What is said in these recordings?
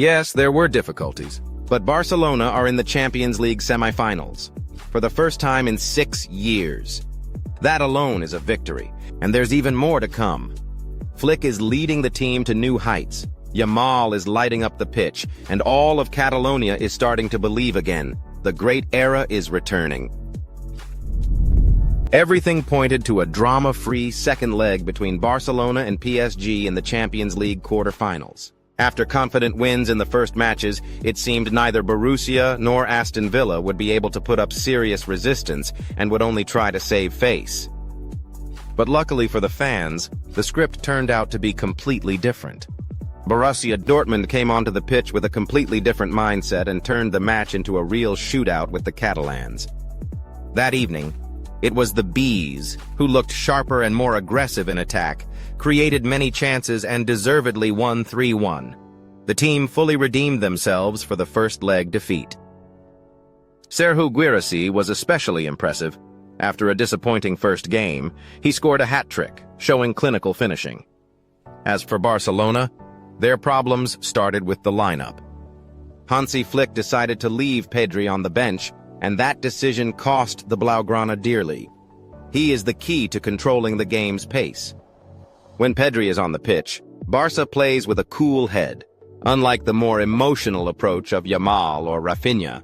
Yes, there were difficulties, but Barcelona are in the Champions League semi-finals for the first time in 6 years. That alone is a victory, and there's even more to come. Flick is leading the team to new heights. Yamal is lighting up the pitch, and all of Catalonia is starting to believe again. The great era is returning. Everything pointed to a drama-free second leg between Barcelona and PSG in the Champions League quarter-finals. After confident wins in the first matches, it seemed neither Borussia nor Aston Villa would be able to put up serious resistance and would only try to save face. But luckily for the fans, the script turned out to be completely different. Borussia Dortmund came onto the pitch with a completely different mindset and turned the match into a real shootout with the Catalans. That evening, it was the Bees who looked sharper and more aggressive in attack, created many chances and deservedly won 3-1. The team fully redeemed themselves for the first leg defeat. Serhou Guirassy was especially impressive. After a disappointing first game, he scored a hat-trick, showing clinical finishing. As for Barcelona, their problems started with the lineup. Hansi Flick decided to leave Pedri on the bench, and that decision cost the Blaugrana dearly. He is the key to controlling the game's pace. When Pedri is on the pitch, Barca plays with a cool head, unlike the more emotional approach of Yamal or Rafinha.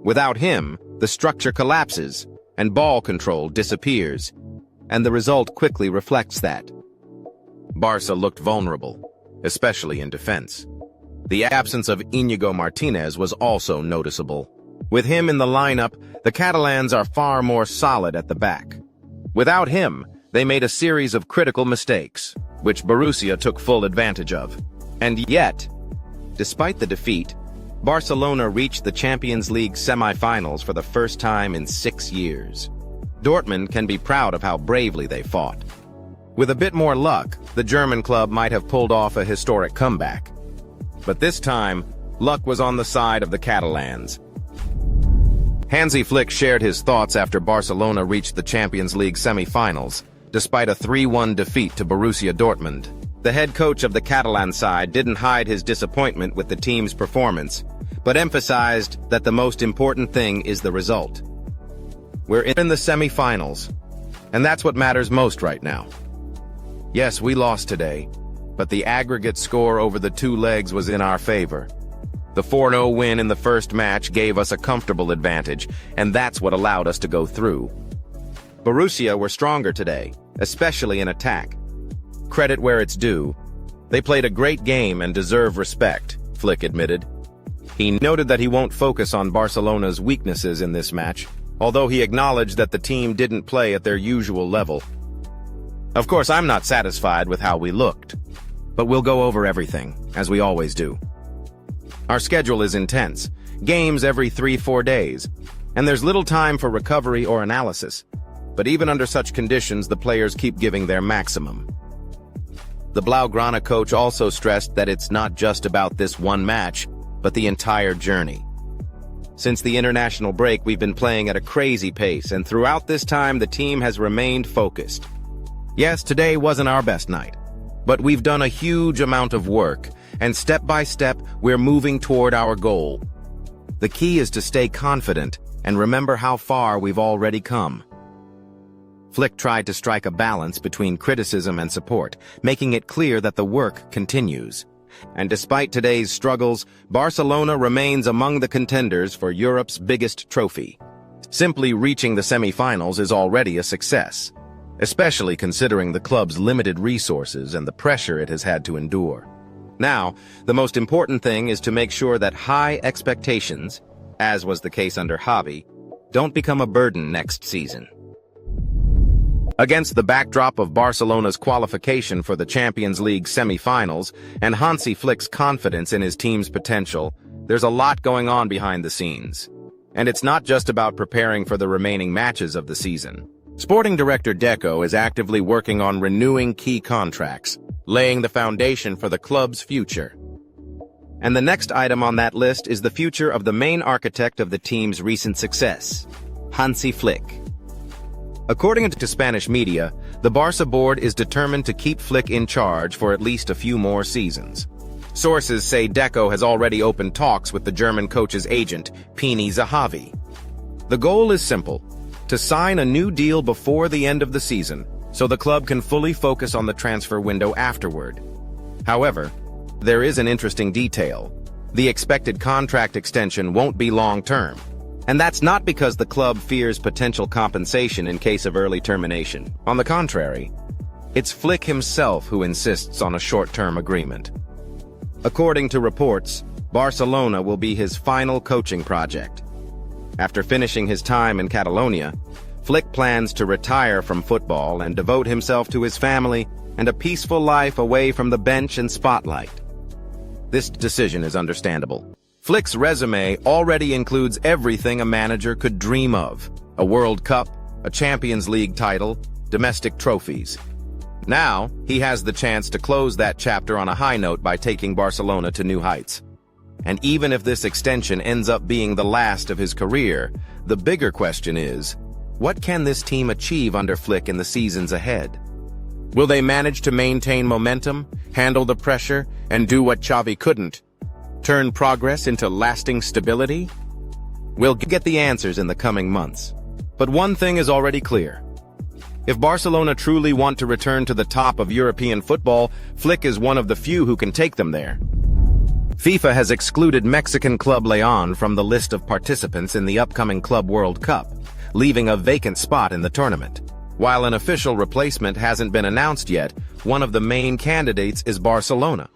Without him, the structure collapses, and ball control disappears, and the result quickly reflects that. Barca looked vulnerable, especially in defense. The absence of Íñigo Martínez was also noticeable. With him in the lineup, the Catalans are far more solid at the back. Without him, they made a series of critical mistakes, which Borussia took full advantage of. And yet, despite the defeat, Barcelona reached the Champions League semi-finals for the first time in 6 years. Dortmund can be proud of how bravely they fought. With a bit more luck, the German club might have pulled off a historic comeback. But this time, luck was on the side of the Catalans. Hansi Flick shared his thoughts after Barcelona reached the Champions League semi-finals, despite a 3-1 defeat to Borussia Dortmund. The head coach of the Catalan side didn't hide his disappointment with the team's performance, but emphasized that the most important thing is the result. We're in the semi-finals, and that's what matters most right now. Yes, we lost today, but the aggregate score over the 2 legs was in our favor. The 4-0 win in the first match gave us a comfortable advantage, and that's what allowed us to go through. Borussia were stronger today, especially in attack. Credit where it's due. They played a great game and deserve respect, Flick admitted. He noted that he won't focus on Barcelona's weaknesses in this match, although he acknowledged that the team didn't play at their usual level. Of course, I'm not satisfied with how we looked, but we'll go over everything, as we always do. Our schedule is intense, games every 3-4 days, and there's little time for recovery or analysis. But even under such conditions, the players keep giving their maximum. The Blaugrana coach also stressed that it's not just about this one match, but the entire journey. Since the international break, we've been playing at a crazy pace, and throughout this time, the team has remained focused. Yes, today wasn't our best night, but we've done a huge amount of work, and step by step, we're moving toward our goal. The key is to stay confident and remember how far we've already come. Flick tried to strike a balance between criticism and support, making it clear that the work continues. And despite today's struggles, Barcelona remains among the contenders for Europe's biggest trophy. Simply reaching the semi-finals is already a success, especially considering the club's limited resources and the pressure it has had to endure. Now, the most important thing is to make sure that high expectations, as was the case under Xavi, don't become a burden next season. Against the backdrop of Barcelona's qualification for the Champions League semi-finals and Hansi Flick's confidence in his team's potential, there's a lot going on behind the scenes. And it's not just about preparing for the remaining matches of the season. Sporting director Deco is actively working on renewing key contracts, laying the foundation for the club's future. And the next item on that list is the future of the main architect of the team's recent success, Hansi Flick. According to Spanish media, the Barca board is determined to keep Flick in charge for at least a few more seasons. Sources say Deco has already opened talks with the German coach's agent, Pini Zahavi. The goal is simple: to sign a new deal before the end of the season, so the club can fully focus on the transfer window afterward. However, there is an interesting detail. The expected contract extension won't be long-term, and that's not because the club fears potential compensation in case of early termination. On the contrary, it's Flick himself who insists on a short-term agreement. According to reports, Barcelona will be his final coaching project. After finishing his time in Catalonia, Flick plans to retire from football and devote himself to his family and a peaceful life away from the bench and spotlight. This decision is understandable. Flick's resume already includes everything a manager could dream of: a World Cup, a Champions League title, domestic trophies. Now, he has the chance to close that chapter on a high note by taking Barcelona to new heights. And even if this extension ends up being the last of his career, the bigger question is, what can this team achieve under Flick in the seasons ahead? Will they manage to maintain momentum, handle the pressure, and do what Xavi couldn't? Turn progress into lasting stability? We'll get the answers in the coming months. But one thing is already clear. If Barcelona truly want to return to the top of European football, Flick is one of the few who can take them there. FIFA has excluded Mexican club León from the list of participants in the upcoming Club World Cup, leaving a vacant spot in the tournament. While an official replacement hasn't been announced yet, one of the main candidates is Barcelona.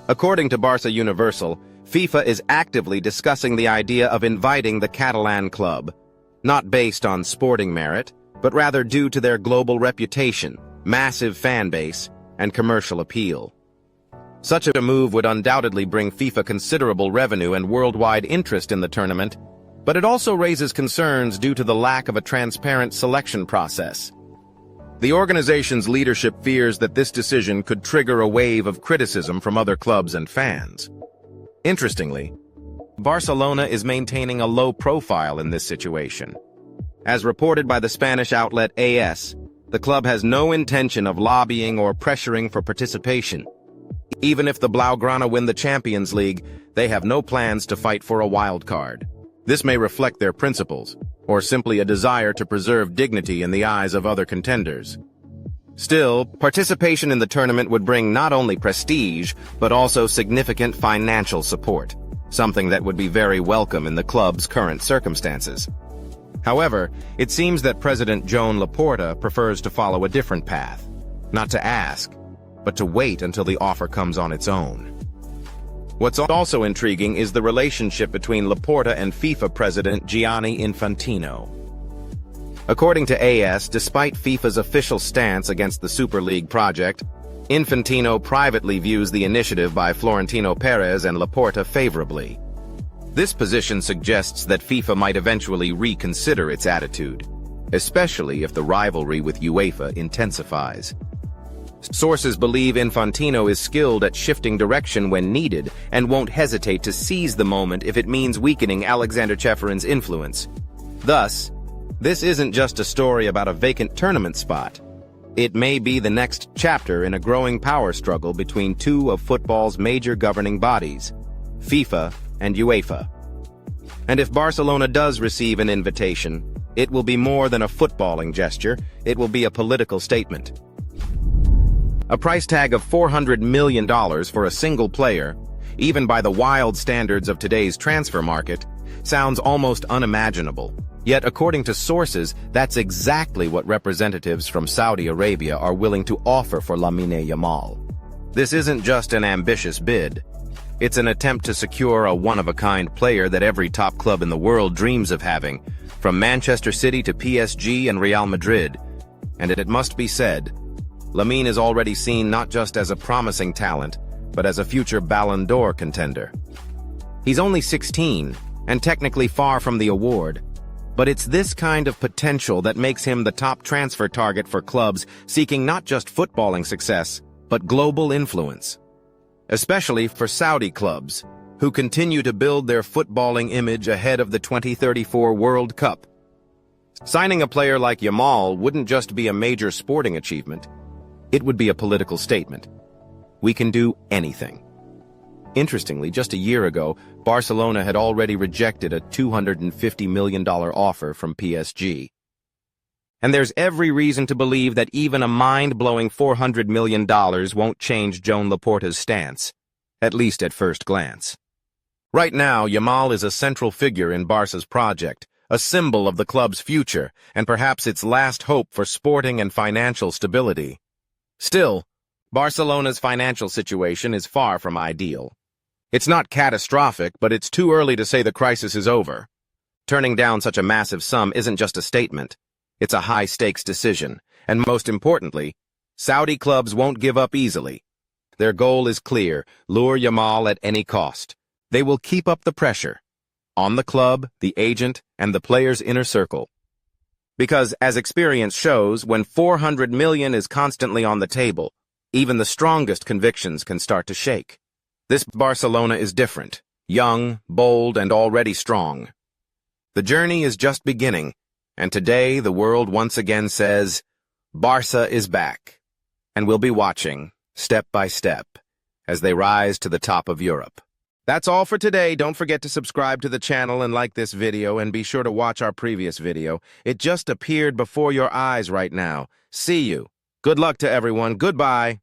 According to Barça Universal, FIFA is actively discussing the idea of inviting the Catalan club, not based on sporting merit, but rather due to their global reputation, massive fan base, and commercial appeal. Such a move would undoubtedly bring FIFA considerable revenue and worldwide interest in the tournament, but it also raises concerns due to the lack of a transparent selection process. The organization's leadership fears that this decision could trigger a wave of criticism from other clubs and fans. Interestingly, Barcelona is maintaining a low profile in this situation. As reported by the Spanish outlet AS, the club has no intention of lobbying or pressuring for participation. Even if the Blaugrana win the Champions League, they have no plans to fight for a wild card. This may reflect their principles, or simply a desire to preserve dignity in the eyes of other contenders. Still, participation in the tournament would bring not only prestige, but also significant financial support, something that would be very welcome in the club's current circumstances. However, it seems that President Joan Laporta prefers to follow a different path, not to ask, but to wait until the offer comes on its own. What's also intriguing is the relationship between Laporta and FIFA President Gianni Infantino. According to AS, despite FIFA's official stance against the Super League project, Infantino privately views the initiative by Florentino Perez and Laporta favorably. This position suggests that FIFA might eventually reconsider its attitude, especially if the rivalry with UEFA intensifies. Sources believe Infantino is skilled at shifting direction when needed and won't hesitate to seize the moment if it means weakening Alexander Cheferin's influence. Thus, this isn't just a story about a vacant tournament spot. It may be the next chapter in a growing power struggle between two of football's major governing bodies, FIFA and UEFA. And if Barcelona does receive an invitation, it will be more than a footballing gesture, it will be a political statement. A price tag of $400 million for a single player, even by the wild standards of today's transfer market, sounds almost unimaginable. Yet, according to sources, that's exactly what representatives from Saudi Arabia are willing to offer for Lamine Yamal. This isn't just an ambitious bid. It's an attempt to secure a one-of-a-kind player that every top club in the world dreams of having, from Manchester City to PSG and Real Madrid. And it must be said, Lamine is already seen not just as a promising talent, but as a future Ballon d'Or contender. He's only 16, and technically far from the award, but it's this kind of potential that makes him the top transfer target for clubs seeking not just footballing success, but global influence. Especially for Saudi clubs, who continue to build their footballing image ahead of the 2034 World Cup. Signing a player like Yamal wouldn't just be a major sporting achievement, it would be a political statement. We can do anything. Interestingly, just a year ago, Barcelona had already rejected a $250 million offer from PSG. And there's every reason to believe that even a mind-blowing $400 million won't change Joan Laporta's stance, at least at first glance. Right now, Yamal is a central figure in Barca's project, a symbol of the club's future, and perhaps its last hope for sporting and financial stability. Still, Barcelona's financial situation is far from ideal. It's not catastrophic, but it's too early to say the crisis is over. Turning down such a massive sum isn't just a statement. It's a high-stakes decision, and most importantly, Saudi clubs won't give up easily. Their goal is clear: lure Yamal at any cost. They will keep up the pressure on the club, the agent, and the player's inner circle. Because, as experience shows, when $400 million is constantly on the table, even the strongest convictions can start to shake. This Barcelona is different, young, bold, and already strong. The journey is just beginning, and today the world once again says, Barca is back, and we'll be watching, step by step, as they rise to the top of Europe. That's all for today. Don't forget to subscribe to the channel and like this video, and be sure to watch our previous video. It just appeared before your eyes right now. See you. Good luck to everyone. Goodbye.